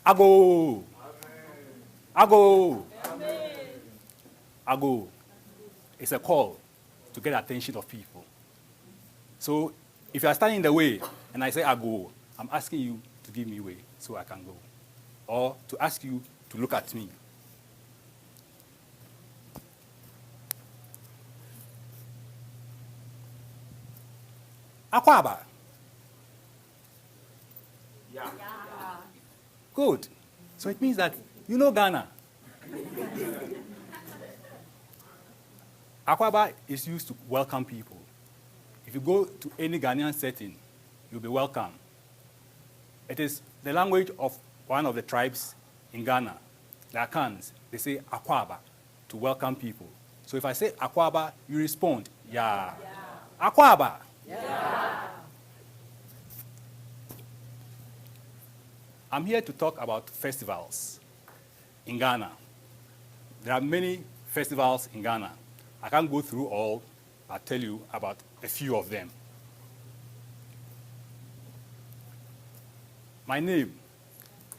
Ago. Ago. Ago. It's a call to get attention of people. So if you are standing in the way and I say ago, I'm asking you to give me way so I can go. Or to ask you to look at me. Akwaba. Yeah. Good. So it means that you know Ghana. Akwaba is used to welcome people. If you go to any Ghanaian setting, you'll be welcome. It is the language of one of the tribes in Ghana, the Akans. They say Akwaba to welcome people. So if I say Akwaba, you respond, yeah. Akwaba. Yeah. I'm here to talk about festivals in Ghana. There are many festivals in Ghana. I can't go through all. I'll tell you about a few of them. My name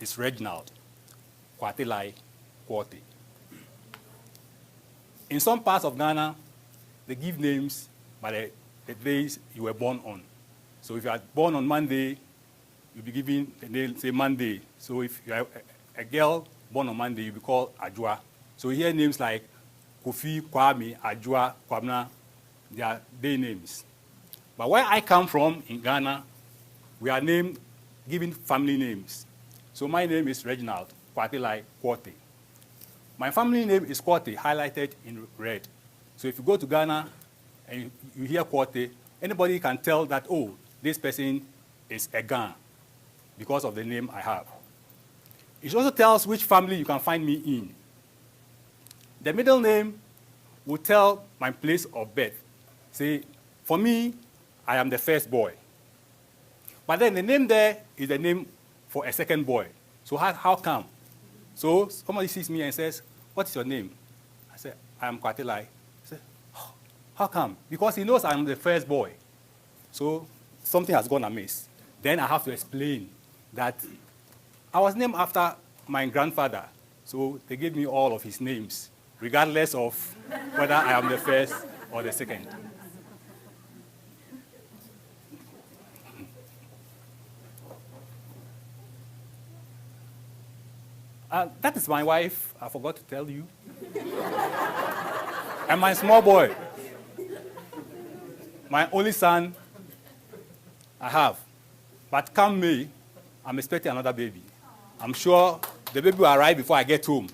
is Reginald Quartey. In some parts of Ghana, they give names by the days you were born on. So if you are born on Monday, you'll be given the name, say Monday. So if you are a girl born on Monday, you'll be called Ajua. So you hear names like Kofi, Kwame, Ajua, Kwamna, they are day names. But where I come from in Ghana, we are given family names. So my name is Reginald Quartey. My family name is Quartey, highlighted in red. So if you go to Ghana and you hear Quartey, anybody can tell that, oh, this person is a Ghan because of the name I have. It also tells which family you can find me in. The middle name will tell my place of birth. Say, for me, I am the first boy. But then the name there is the name for a second boy. So how come? So somebody sees me and says, what is your name? I say, I am Quartey. He says, oh, how come? Because he knows I'm the first boy. So something has gone amiss. Then I have to explain that I was named after my grandfather. So they gave me all of his names, regardless of whether I am the first or the second. That is my wife, I forgot to tell you. And my small boy, my only son I have. But come May, I'm expecting another baby. I'm sure the baby will arrive before I get home.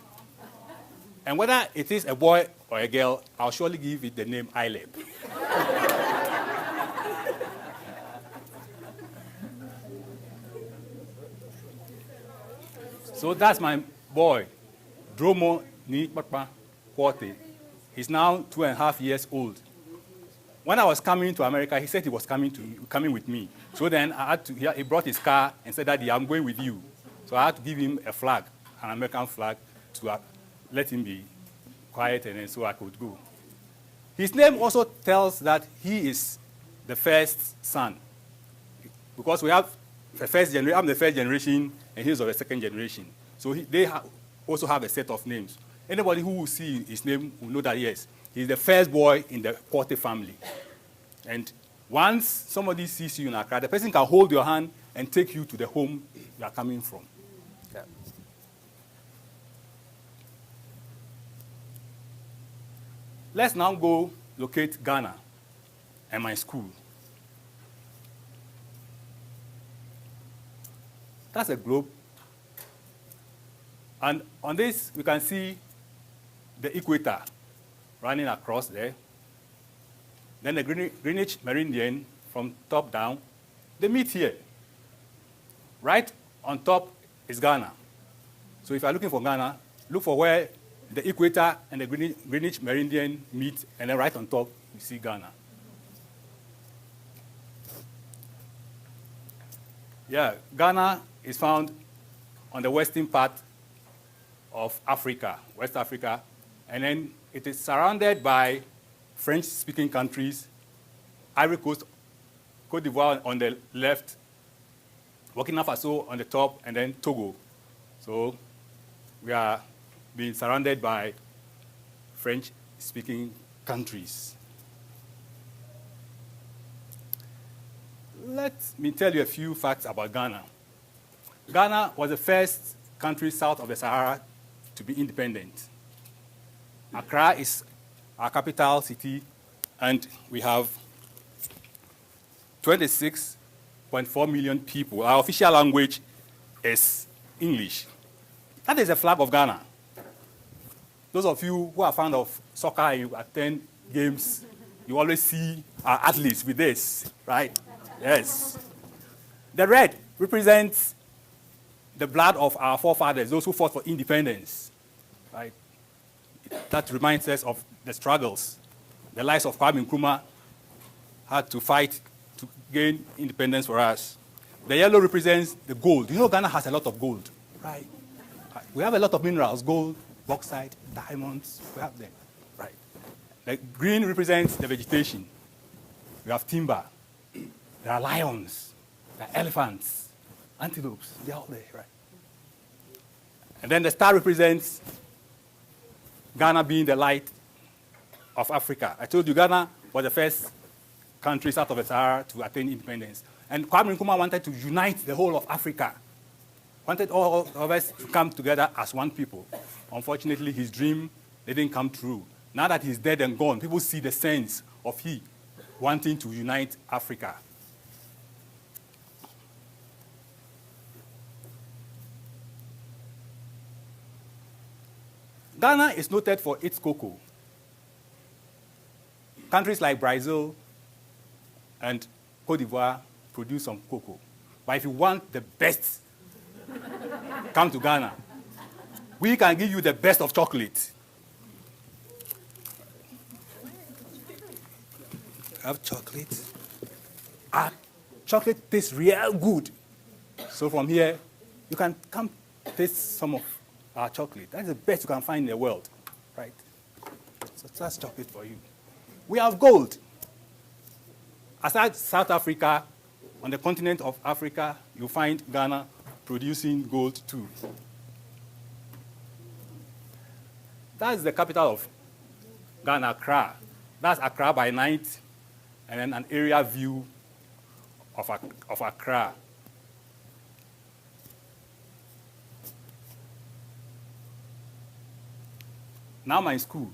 And whether it is a boy or a girl, I'll surely give it the name Ileb. So that's my boy, Dromo Nikpakpa Quartey. He's now 2.5 years old. When I was coming to America, he said he was coming with me. So then he brought his car and said, Daddy, I'm going with you. So I had to give him a flag, an American flag, to let him be quiet, and then so I could go. His name also tells that he is the first son. Because we have the first generation, I'm the first generation, and he's of the second generation. So they also have a set of names. Anybody who will see his name will know that, yes, he's the first boy in the Quartey family. And once somebody sees you in Accra, the person can hold your hand and take you to the home you are coming from. Yeah. Let's now go locate Ghana and my school. That's a globe. And on this, we can see the equator running across there. Then the Greenwich Meridian from top down. They meet here. Right on top is Ghana. So if you're looking for Ghana, look for where the equator and the Greenwich Meridian meet, and then right on top, you see Ghana. Yeah, Ghana is found on the western part of Africa, West Africa, and then it is surrounded by French-speaking countries, Ivory Coast, Côte d'Ivoire on the left, Burkina Faso on the top, and then Togo So we are being surrounded by French-speaking countries. Let me tell you a few facts about Ghana. Ghana was the first country south of the Sahara to be independent. Accra is our capital city, and we have 26.4 million people. Our official language is English. That is the flag of Ghana. Those of you who are fond of soccer and you attend games, you always see our athletes with this, right? Yes. The red represents the blood of our forefathers, those who fought for independence, right? That reminds us of the struggles. The lives of Kwame Nkrumah had to fight to gain independence for us. The yellow represents the gold. You know Ghana has a lot of gold, right? We have a lot of minerals, gold, bauxite, diamonds, we have them, right? The green represents the vegetation. We have timber. There are lions, there are elephants, antelopes, they're all there, right? And then the star represents Ghana being the light of Africa. I told you Ghana was the first country south of the Sahara to attain independence. And Kwame Nkrumah wanted to unite the whole of Africa, wanted all of us to come together as one people. Unfortunately, his dream didn't come true. Now that he's dead and gone, people see the sense of he wanting to unite Africa. Ghana is noted for its cocoa. Countries like Brazil and Cote d'Ivoire produce some cocoa. But if you want the best, come to Ghana. We can give you the best of chocolate. Have chocolate. Our chocolate tastes real good. So from here, you can come taste some of our chocolate. That's the best you can find in the world, right? So that's chocolate for you. We have gold. Aside South Africa, on the continent of Africa, you find Ghana producing gold too. That's the capital of Ghana, Accra. That's Accra by night, and then an area view of Accra. Now my school.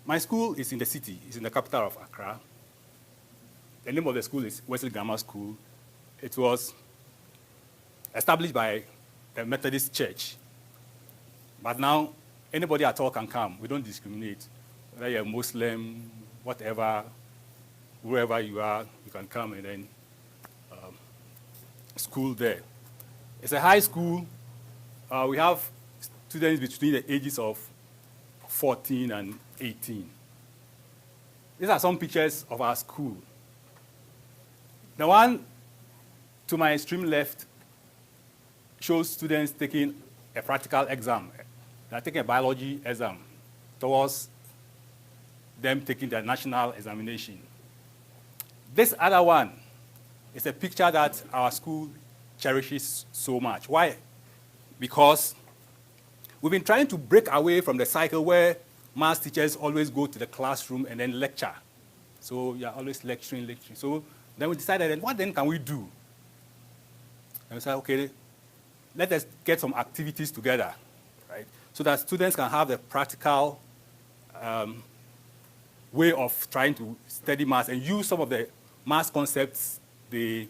My school is in the city. It's in the capital of Accra. The name of the school is Wesley Grammar School. It was established by the Methodist Church. But now, anybody at all can come. We don't discriminate. Whether you're a Muslim, whatever, wherever you are, you can come and then school there. It's a high school. We have students between the ages of 14 and 18. These are some pictures of our school. The one to my extreme left shows students taking a practical exam. They're taking a biology exam towards them taking their national examination. This other one is a picture that our school cherishes so much. Why? Because we've been trying to break away from the cycle where maths teachers always go to the classroom and then lecture. So you're always lecturing. So then we decided, then what then can we do? And we said, okay, let us get some activities together, right? So that students can have the practical way of trying to study maths and use some of the maths concepts they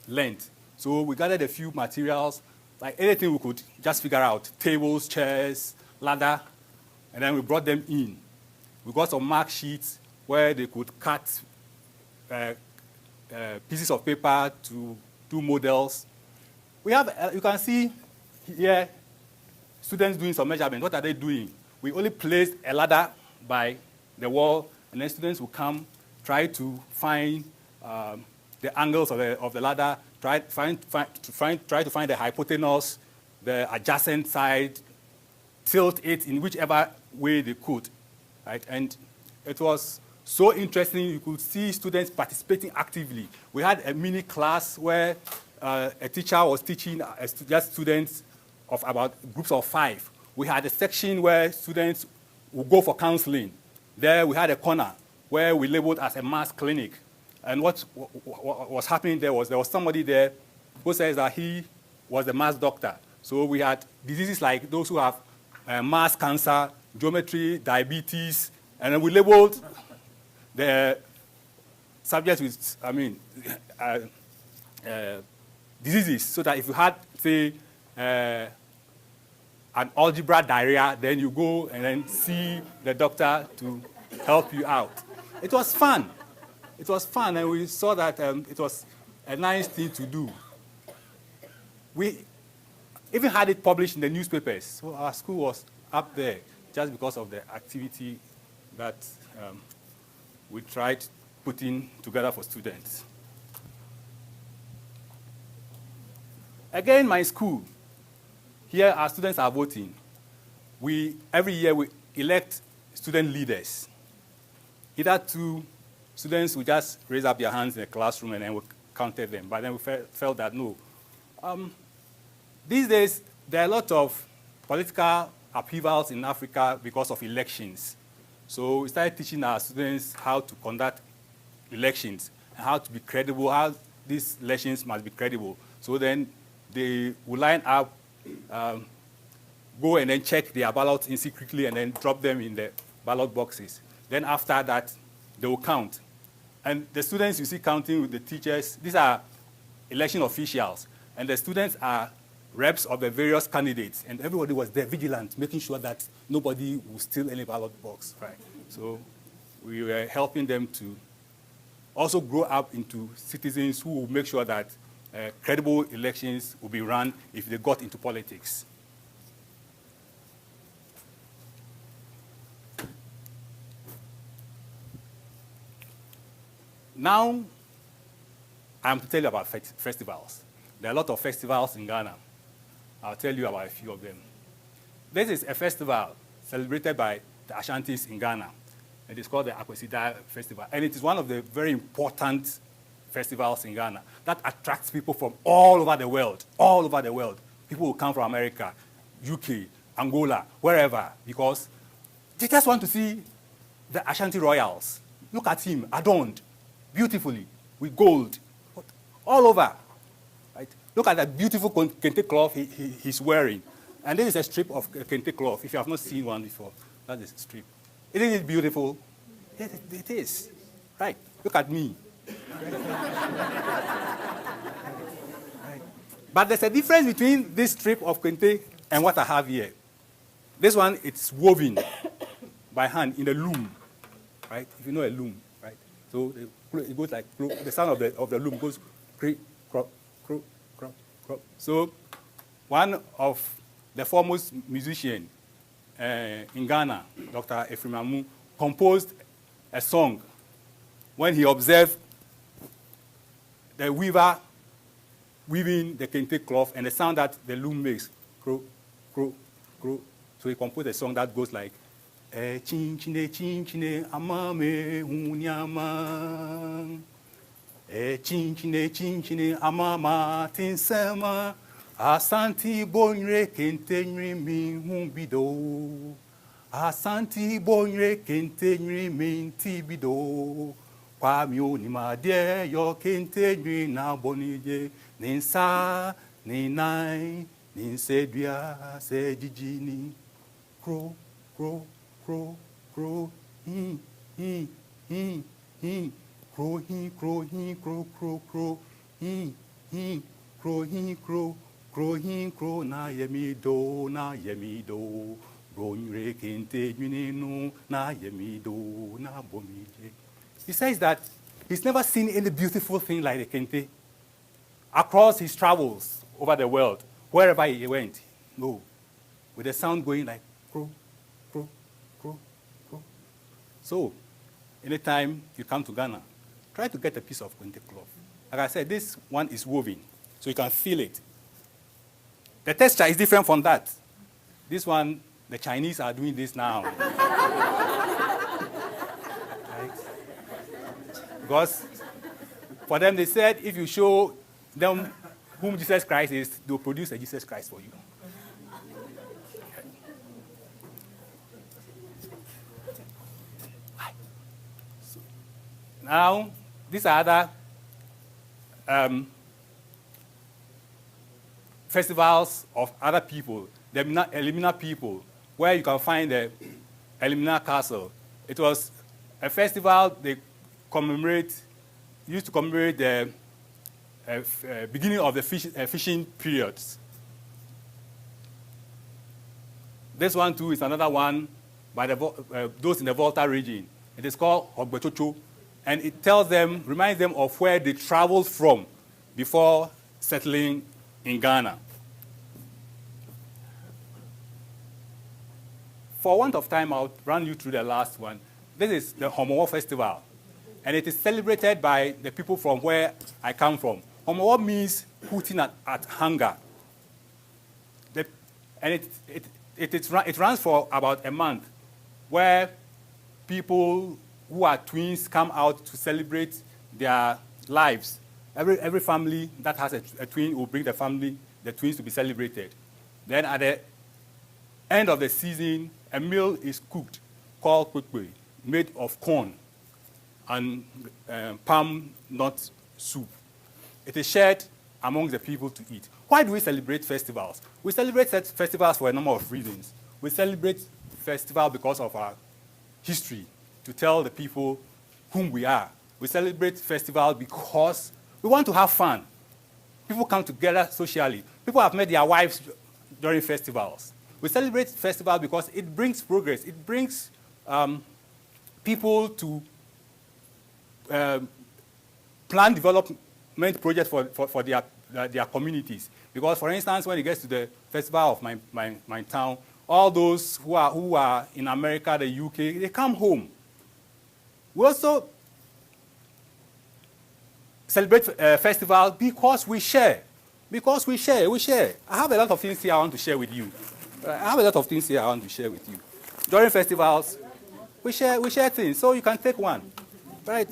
learned. So we gathered a few materials, like anything we could just figure out, tables, chairs, ladder, and then we brought them in. We got some mark sheets where they could cut pieces of paper to do models. We have, you can see here, students doing some measurement. What are they doing? We only placed a ladder by the wall, and then students will come, try to find the angles of the ladder, try to find the hypotenuse, the adjacent side, tilt it in whichever way they could, right? And it was so interesting. You could see students participating actively. We had a mini class where a teacher was teaching just students of about groups of 5. We had a section where students would go for counseling. There we had a corner where we labeled as a mass clinic. And what was happening there was somebody there who says that he was the mass doctor. So we had diseases like those who have mass cancer, geometry, diabetes, and then we labeled the subjects with, diseases, so that if you had, say, an algebra diarrhea, then you go and then see the doctor to help you out. It was fun. It was fun, and we saw that it was a nice thing to do. We even had it published in the newspapers. So our school was up there just because of the activity that we tried putting together for students. Again, my school, here our students are voting. Every year we elect student leaders. Either two students would just raise up their hands in the classroom and then we counted them. But then we felt that no. These days, there are a lot of political upheavals in Africa because of elections. So we started teaching our students how to conduct elections and how to be credible, how these elections must be credible. So then they will line up, go and then check their ballots in secretly and then drop them in the ballot boxes. Then after that, they will count. And the students you see counting with the teachers, these are election officials. And the students are reps of the various candidates. And everybody was there vigilant, making sure that nobody will steal any ballot box. Right. So we were helping them to also grow up into citizens who will make sure that credible elections will be run if they got into politics. Now, I'm to tell you about festivals. There are a lot of festivals in Ghana. I'll tell you about a few of them. This is a festival celebrated by the Ashantis in Ghana. It is called the Akwesida Festival. And it is one of the very important festivals in Ghana that attracts people from all over the world, all over the world. People will come from America, UK, Angola, wherever, because they just want to see the Ashanti royals. Look at him, adorned beautifully with gold, all over. Right? Look at that beautiful kente cloth he's wearing. And this is a strip of kente cloth. If you have not seen one before, that is a strip. Isn't it beautiful? Yes, it is. Right. Look at me. Right. But there's a difference between this strip of kente and what I have here. This one, it's woven by hand in a loom. Right? If you know a loom, right? So it goes like, the sound of the loom goes creak, crop, crop, crop, crop. So one of the foremost musicians in Ghana, Dr. Ephraim Amu, composed a song when he observed the weaver weaving the kente cloth and the sound that the loom makes, crow, crow, crow. So he composed a song that goes like, chinchine amame unyama, chinchine amama tinsema, asanti bonre kente mi humbido, asanti bonre kente mi tibido, kwa mio ni madie yo kente na bonije, ninsa ninai ninsedua se jijini, crow crow crow crow he crow he crow he crow crow crow he crow he crow crow he crow na yemido bonre kente no na yemido na bomije. He says that he's never seen any beautiful thing like the kente across his travels over the world, wherever he went. No, with the sound going like crow, crow, crow, crow. So, anytime you come to Ghana, try to get a piece of kente cloth. Like I said, this one is woven, so you can feel it. The texture is different from that. This one, the Chinese are doing this now. Right? Because for them, they said if you show them whom Jesus Christ is, they'll produce a Jesus Christ for you. Now, these are other festivals of other people, the Elimina people, where you can find the Elimina Castle. It was a festival they used to commemorate the beginning of the fishing periods. This one too is another one by those in the Volta region. It is called Hogbechocho, and it reminds them of where they traveled from before settling in Ghana. For want of time, I'll run you through the last one. This is the Homowo Festival, and it is celebrated by the people from where I come from. Homowo means putting at hunger. And it runs for about a month, where people who are twins come out to celebrate their lives. Every family that has a twin will bring the twins to be celebrated. Then at the end of the season, a meal is cooked called kwekwe, made of corn and palm nut soup. It is shared among the people to eat. Why do we celebrate festivals? We celebrate festivals for a number of reasons. We celebrate festivals because of our history, to tell the people whom we are. We celebrate festivals because we want to have fun. People come together socially. People have met their wives during festivals. We celebrate festivals because it brings progress. It brings people to plan development projects for their communities. Because, for instance, when it gets to the festival of my town, all those who are in America, the UK, they come home. We also celebrate festivals because we share. Because we share. I have a lot of things here I want to share with you. During festivals, we share things. So you can take one, right?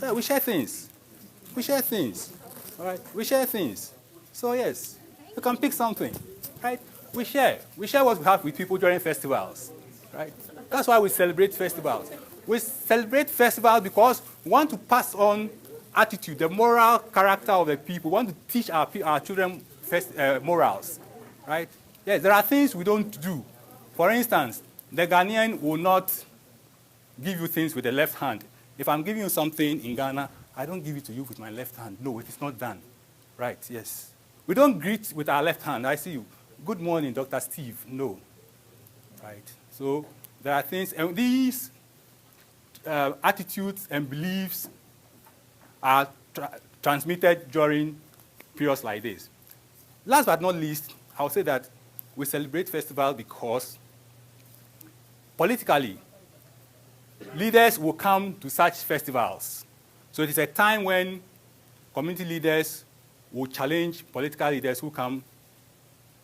Yeah, we share things. All right? We share things. So yes, you can pick something, right? We share what we have with people during festivals, right? That's why we celebrate festivals. We celebrate festivals because we want to pass on attitude, the moral character of the people. We want to teach our children morals, right? Yes, there are things we don't do. For instance, the Ghanaian will not give you things with the left hand. If I'm giving you something in Ghana, I don't give it to you with my left hand. No, it is not done. Right, yes. We don't greet with our left hand. I see you. Good morning, Dr. Steve. No. Right. So there are things, and these attitudes and beliefs are transmitted during periods like this. Last but not least, I'll say that we celebrate festivals because politically, leaders will come to such festivals. So it is a time when community leaders will challenge political leaders who come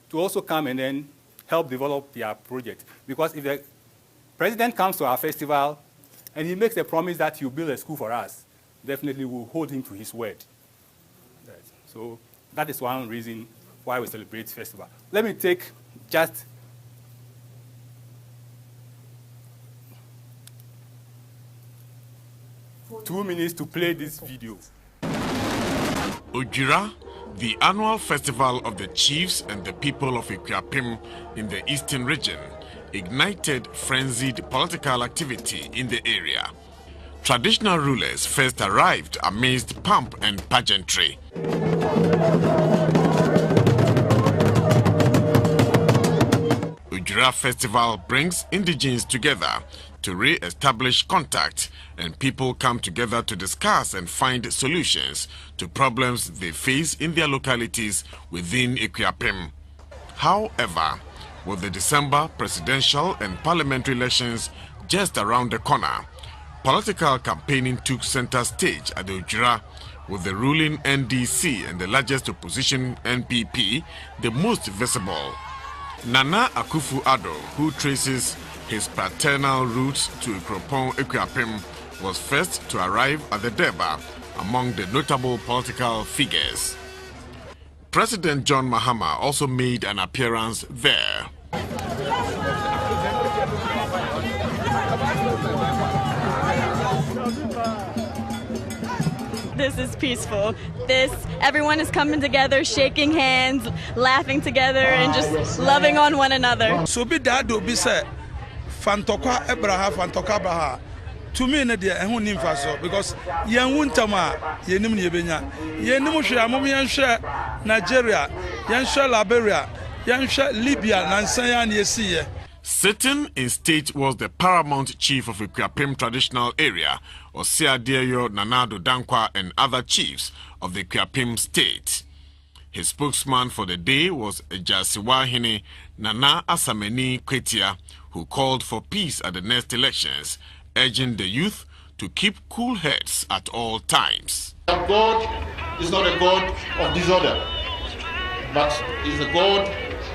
to also come and then help develop their project. Because if the president comes to our festival and he makes a promise that he'll build a school for us, definitely we'll hold him to his word. So that is one reason why we celebrate festival. Let me take just two minutes to play this video. Ojira, the annual festival of the chiefs and the people of Ikuapem in the eastern region, ignited frenzied political activity in the area. Traditional rulers first arrived amidst pomp and pageantry. Ojira festival brings indigenes together to re-establish contact, and people come together to discuss and find solutions to problems they face in their localities within Ikuapem. However, with the December presidential and parliamentary elections just around the corner, political campaigning took center stage at the Ojira, with the ruling NDC and the largest opposition NPP the most visible. Nana Akufo-Addo, who traces his paternal roots to Ikropon Ikuapem, was first to arrive at the Durbar among the notable political figures. President John Mahama also made an appearance there. this is peaceful. Everyone is coming together, shaking hands, laughing together, and just loving on one another. So be that do be said, Fantoka Ebraha, Fantoka Braha. To me, Nadia, and who name faso because Yan Wuntama, Yenim Yebenya, Yenumusha, Momiansha, Nigeria, Yansha Liberia, Yansha Libya, Nansayan Yesia. Sitting in state was the paramount chief of Ikuapem traditional area, Osiadeyo Nanado Dankwa, and other chiefs of the Ikuapem state. His spokesman for the day was Ejasiwahene Nana Asameni Kwetia, who called for peace at the next elections, urging the youth to keep cool heads at all times. God is not a God of disorder, but is a God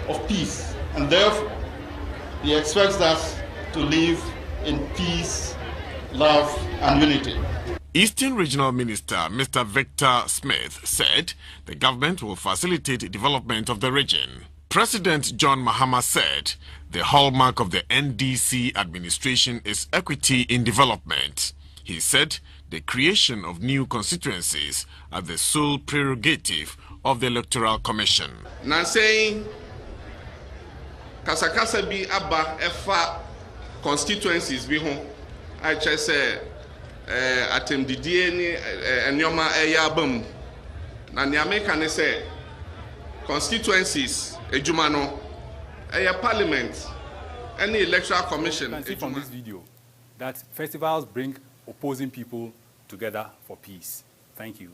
of peace, and therefore He expects us to live in peace, love, and unity. Eastern Regional Minister Mr. Victor Smith said the government will facilitate development of the region. President John Mahama said the hallmark of the NDC administration is equity in development. He said the creation of new constituencies are the sole prerogative of the Electoral Commission. Now saying kasakasa bi aba efa constituencies bi ho I just say atemdidie ni enyoma eya abam na ne America ne say constituencies ejuma no eya parliament any electoral commission. You can see from this video that festivals bring opposing people together for peace. Thank you.